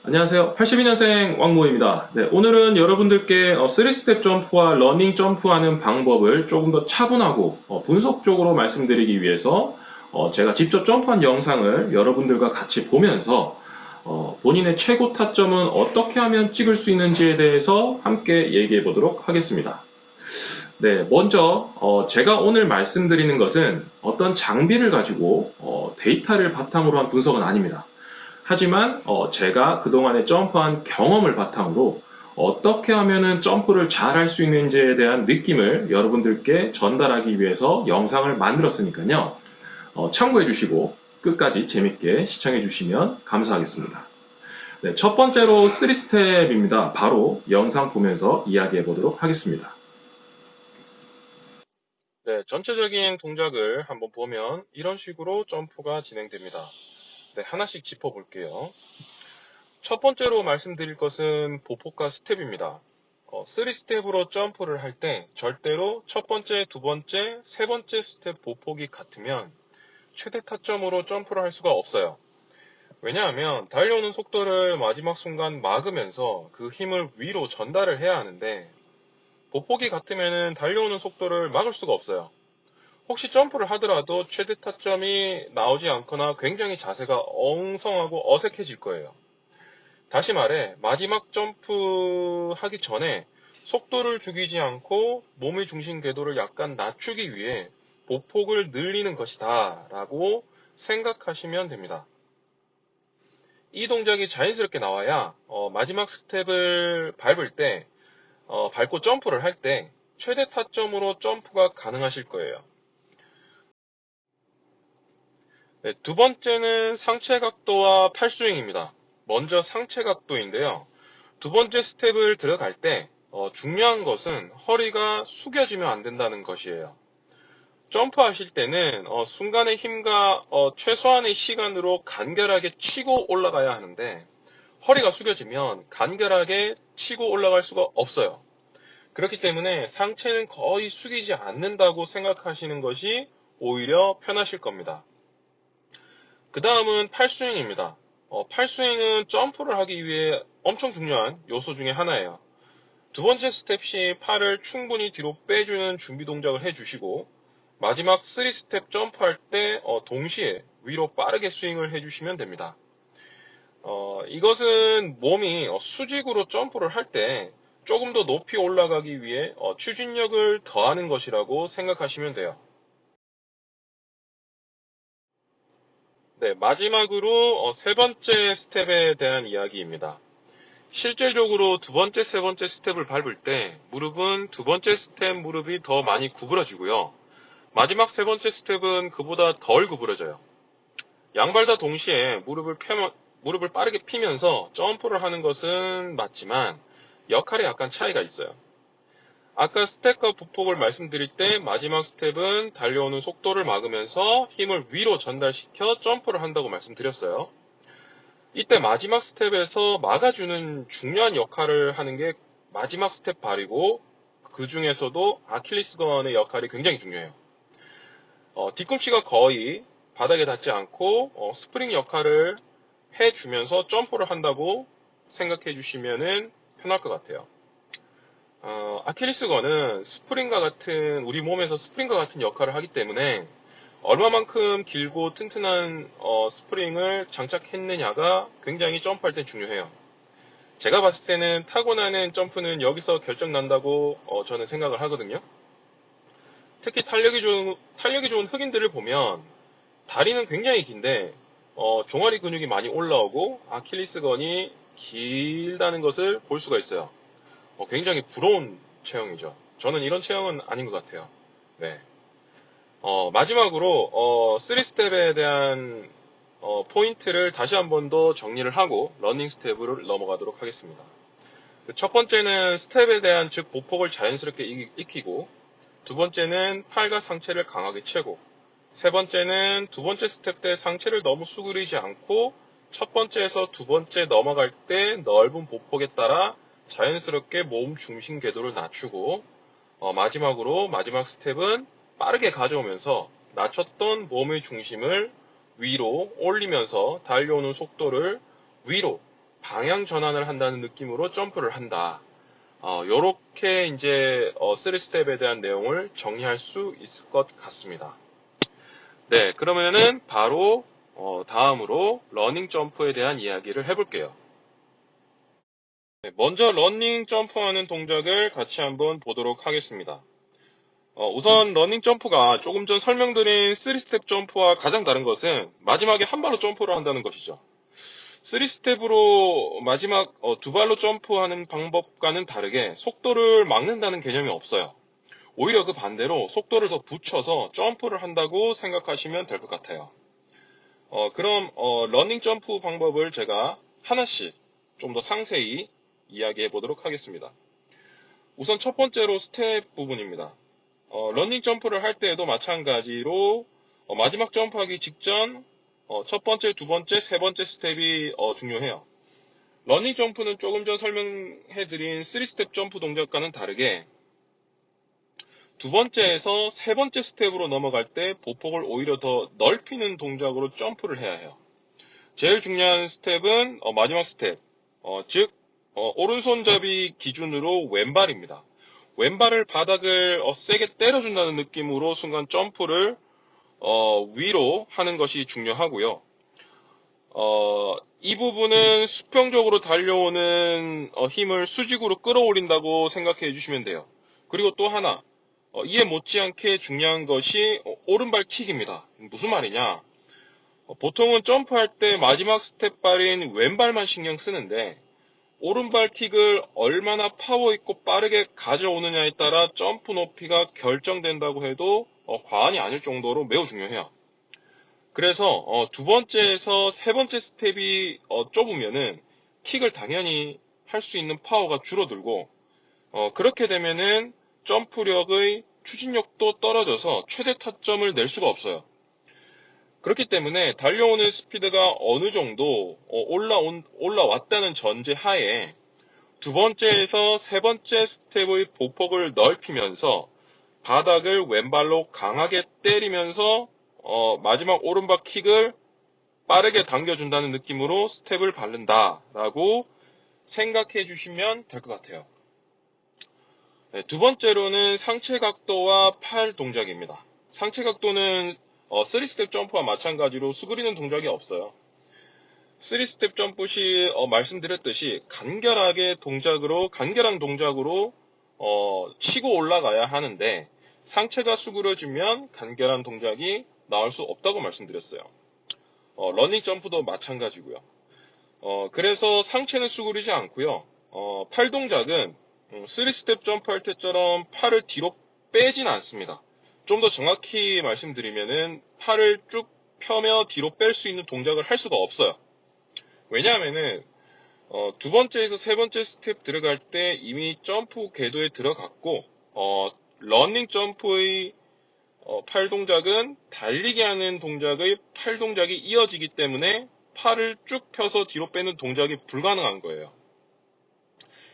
안녕하세요. 82년생 왕모입니다. 네, 오늘은 여러분들께 3스텝 점프와 러닝 점프하는 방법을 조금 더 차분하고 분석적으로 말씀드리기 위해서 제가 직접 점프한 영상을 여러분들과 같이 보면서 본인의 최고 타점은 어떻게 하면 찍을 수 있는지에 대해서 함께 얘기해 보도록 하겠습니다. 네, 먼저 제가 오늘 말씀드리는 것은 어떤 장비를 가지고 데이터를 바탕으로 한 분석은 아닙니다. 하지만 제가 그동안에 점프한 경험을 바탕으로 어떻게 하면은 점프를 잘 할 수 있는지에 대한 느낌을 여러분들께 전달하기 위해서 영상을 만들었으니까요. 참고해 주시고 끝까지 재밌게 시청해 주시면 감사하겠습니다. 네, 첫 번째로 3스텝입니다. 바로 영상 보면서 이야기해 보도록 하겠습니다. 네, 전체적인 동작을 한번 보면 이런 식으로 점프가 진행됩니다. 네, 하나씩 짚어볼게요. 첫 번째로 말씀드릴 것은 보폭과 스텝입니다. 3스텝으로 점프를 할 때 절대로 첫 번째, 두 번째, 세 번째 스텝 보폭이 같으면 최대 타점으로 점프를 할 수가 없어요. 왜냐하면 달려오는 속도를 마지막 순간 막으면서 그 힘을 위로 전달을 해야 하는데 보폭이 같으면 달려오는 속도를 막을 수가 없어요. 혹시 점프를 하더라도 최대 타점이 나오지 않거나 굉장히 자세가 엉성하고 어색해질 거예요. 다시 말해 마지막 점프 하기 전에 속도를 죽이지 않고 몸의 중심 궤도를 약간 낮추기 위해 보폭을 늘리는 것이다 라고 생각하시면 됩니다. 이 동작이 자연스럽게 나와야 마지막 스텝을 밟을 때 밟고 점프를 할 때 최대 타점으로 점프가 가능하실 거예요. 네, 두 번째는 상체 각도와 팔스윙입니다. 먼저 상체 각도인데요. 두 번째 스텝을 들어갈 때 중요한 것은 허리가 숙여지면 안 된다는 것이에요. 점프하실 때는 순간의 힘과 최소한의 시간으로 간결하게 치고 올라가야 하는데 허리가 숙여지면 간결하게 치고 올라갈 수가 없어요. 그렇기 때문에 상체는 거의 숙이지 않는다고 생각하시는 것이 오히려 편하실 겁니다. 그 다음은 팔스윙입니다. 팔스윙은 점프를 하기 위해 엄청 중요한 요소 중에 하나예요. 두 번째 스텝 시 팔을 충분히 뒤로 빼주는 준비 동작을 해주시고 마지막 3스텝 점프할 때 동시에 위로 빠르게 스윙을 해주시면 됩니다. 이것은 몸이 수직으로 점프를 할 때 조금 더 높이 올라가기 위해 추진력을 더하는 것이라고 생각하시면 돼요. 네, 마지막으로 세 번째 스텝에 대한 이야기입니다. 실질적으로 두 번째, 세 번째 스텝을 밟을 때 무릎은 두 번째 스텝 무릎이 더 많이 구부러지고요. 마지막 세 번째 스텝은 그보다 덜 구부러져요. 양발 다 동시에 무릎을 빠르게 피면서 점프를 하는 것은 맞지만 역할에 약간 차이가 있어요. 아까 스텝과 보폭을 말씀드릴 때 마지막 스텝은 달려오는 속도를 막으면서 힘을 위로 전달시켜 점프를 한다고 말씀드렸어요. 이때 마지막 스텝에서 막아주는 중요한 역할을 하는 게 마지막 스텝 발이고 그 중에서도 아킬레스건의 역할이 굉장히 중요해요. 뒤꿈치가 거의 바닥에 닿지 않고 스프링 역할을 해주면서 점프를 한다고 생각해 주시면 편할 것 같아요. 아킬레스건은 스프링과 같은 우리 몸에서 스프링과 같은 역할을 하기 때문에 얼마만큼 길고 튼튼한 스프링을 장착했느냐가 굉장히 점프할 때 중요해요. 제가 봤을 때는 타고나는 점프는 여기서 결정난다고 저는 생각을 하거든요. 특히 탄력이 좋은 흑인들을 보면 다리는 굉장히 긴데 종아리 근육이 많이 올라오고 아킬레스건이 길다는 것을 볼 수가 있어요. 굉장히 부러운 체형이죠. 저는 이런 체형은 아닌 것 같아요. 네. 마지막으로 3스텝에 대한 포인트를 다시 한 번 더 정리를 하고 러닝 스텝으로 넘어가도록 하겠습니다. 첫 번째는 스텝에 대한 즉 보폭을 자연스럽게 익히고 두 번째는 팔과 상체를 강하게 채고 세 번째는 두 번째 스텝 때 상체를 너무 수그리지 않고 첫 번째에서 두 번째 넘어갈 때 넓은 보폭에 따라 자연스럽게 몸 중심 궤도를 낮추고 마지막으로 마지막 스텝은 빠르게 가져오면서 낮췄던 몸의 중심을 위로 올리면서 달려오는 속도를 위로 방향 전환을 한다는 느낌으로 점프를 한다. 요렇게 이제 3스텝에 대한 내용을 정리할 수 있을 것 같습니다. 네, 그러면은 바로 다음으로 러닝 점프에 대한 이야기를 해볼게요. 네, 먼저 러닝 점프하는 동작을 같이 한번 보도록 하겠습니다. 우선 러닝 점프가 조금 전 설명드린 3스텝 점프와 가장 다른 것은 마지막에 한 발로 점프를 한다는 것이죠. 3스텝으로 마지막 두 발로 점프하는 방법과는 다르게 속도를 막는다는 개념이 없어요. 오히려 그 반대로 속도를 더 붙여서 점프를 한다고 생각하시면 될 것 같아요. 그럼 러닝 점프 방법을 제가 하나씩 좀 더 상세히 이야기해 보도록 하겠습니다. 우선 첫 번째로 스텝 부분입니다. 러닝 점프를 할 때에도 마찬가지로 마지막 점프하기 직전 첫 번째, 두 번째, 세 번째 스텝이 중요해요. 러닝 점프는 조금 전 설명해드린 3스텝 점프 동작과는 다르게 두 번째에서 세 번째 스텝으로 넘어갈 때 보폭을 오히려 더 넓히는 동작으로 점프를 해야 해요. 제일 중요한 스텝은 마지막 스텝, 즉 오른손잡이 기준으로 왼발입니다. 왼발을 바닥을 세게 때려준다는 느낌으로 순간 점프를 위로 하는 것이 중요하고요. 이 부분은 수평적으로 달려오는 힘을 수직으로 끌어올린다고 생각해 주시면 돼요. 그리고 또 하나, 이에 못지않게 중요한 것이 오른발 킥입니다. 무슨 말이냐? 보통은 점프할 때 마지막 스텝발인 왼발만 신경 쓰는데 오른발 킥을 얼마나 파워 있고 빠르게 가져오느냐에 따라 점프 높이가 결정된다고 해도 과언이 아닐 정도로 매우 중요해요. 그래서 두 번째에서 세 번째 스텝이 좁으면은 킥을 당연히 할 수 있는 파워가 줄어들고 그렇게 되면은 점프력의 추진력도 떨어져서 최대 타점을 낼 수가 없어요. 그렇기 때문에 달려오는 스피드가 어느 정도 올라왔다는 전제 하에 두 번째에서 세 번째 스텝의 보폭을 넓히면서 바닥을 왼발로 강하게 때리면서 마지막 오른발 킥을 빠르게 당겨준다는 느낌으로 스텝을 밟는다라고 생각해 주시면 될 것 같아요. 네, 두 번째로는 상체 각도와 팔 동작입니다. 상체 각도는 3스텝 점프와 마찬가지로 수그리는 동작이 없어요. 3스텝 점프 시 말씀드렸듯이 간결한 동작으로 치고 올라가야 하는데 상체가 수그러지면 간결한 동작이 나올 수 없다고 말씀드렸어요. 러닝 점프도 마찬가지고요. 그래서 상체는 수그리지 않고요. 팔 동작은 3스텝 점프할 때처럼 팔을 뒤로 빼진 않습니다. 좀 더 정확히 말씀드리면은 팔을 쭉 펴며 뒤로 뺄 수 있는 동작을 할 수가 없어요. 왜냐하면은 두 번째에서 세 번째 스텝 들어갈 때 이미 점프 궤도에 들어갔고 러닝 점프의 팔 동작은 달리기 하는 동작의 팔 동작이 이어지기 때문에 팔을 쭉 펴서 뒤로 빼는 동작이 불가능한 거예요.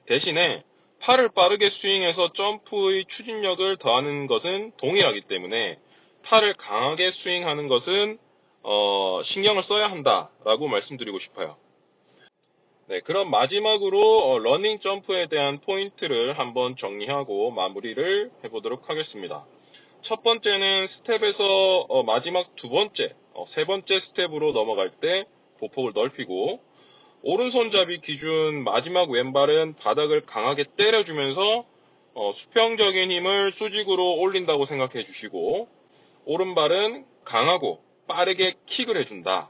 대신에 팔을 빠르게 스윙해서 점프의 추진력을 더하는 것은 동일하기 때문에 팔을 강하게 스윙하는 것은 신경을 써야 한다라고 말씀드리고 싶어요. 네, 그럼 마지막으로 러닝 점프에 대한 포인트를 한번 정리하고 마무리를 해보도록 하겠습니다. 첫 번째는 스텝에서 마지막 두 번째, 세 번째 스텝으로 넘어갈 때 보폭을 넓히고 오른손잡이 기준 마지막 왼발은 바닥을 강하게 때려주면서 수평적인 힘을 수직으로 올린다고 생각해 주시고 오른발은 강하고 빠르게 킥을 해준다.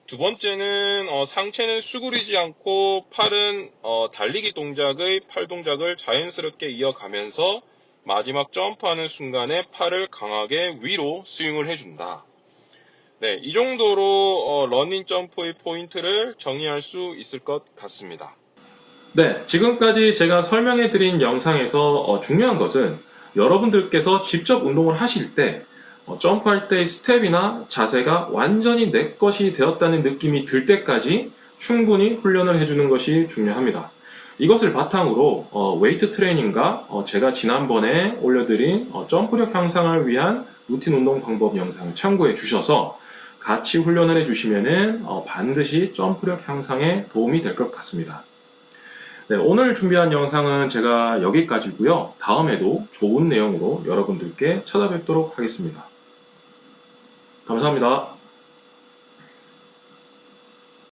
두 번째는 상체는 수그리지 않고 팔은 달리기 동작의 팔 동작을 자연스럽게 이어가면서 마지막 점프하는 순간에 팔을 강하게 위로 스윙을 해준다. 네, 이 정도로 러닝 점프의 포인트를 정리할 수 있을 것 같습니다. 네, 지금까지 제가 설명해드린 영상에서 중요한 것은 여러분들께서 직접 운동을 하실 때 점프할 때의 스텝이나 자세가 완전히 내 것이 되었다는 느낌이 들 때까지 충분히 훈련을 해주는 것이 중요합니다. 이것을 바탕으로 웨이트 트레이닝과 제가 지난번에 올려드린 점프력 향상을 위한 루틴 운동 방법 영상을 참고해 주셔서 같이 훈련을 해주시면은 반드시 점프력 향상에 도움이 될 것 같습니다. 네, 오늘 준비한 영상은 제가 여기까지고요. 다음에도 좋은 내용으로 여러분들께 찾아뵙도록 하겠습니다. 감사합니다.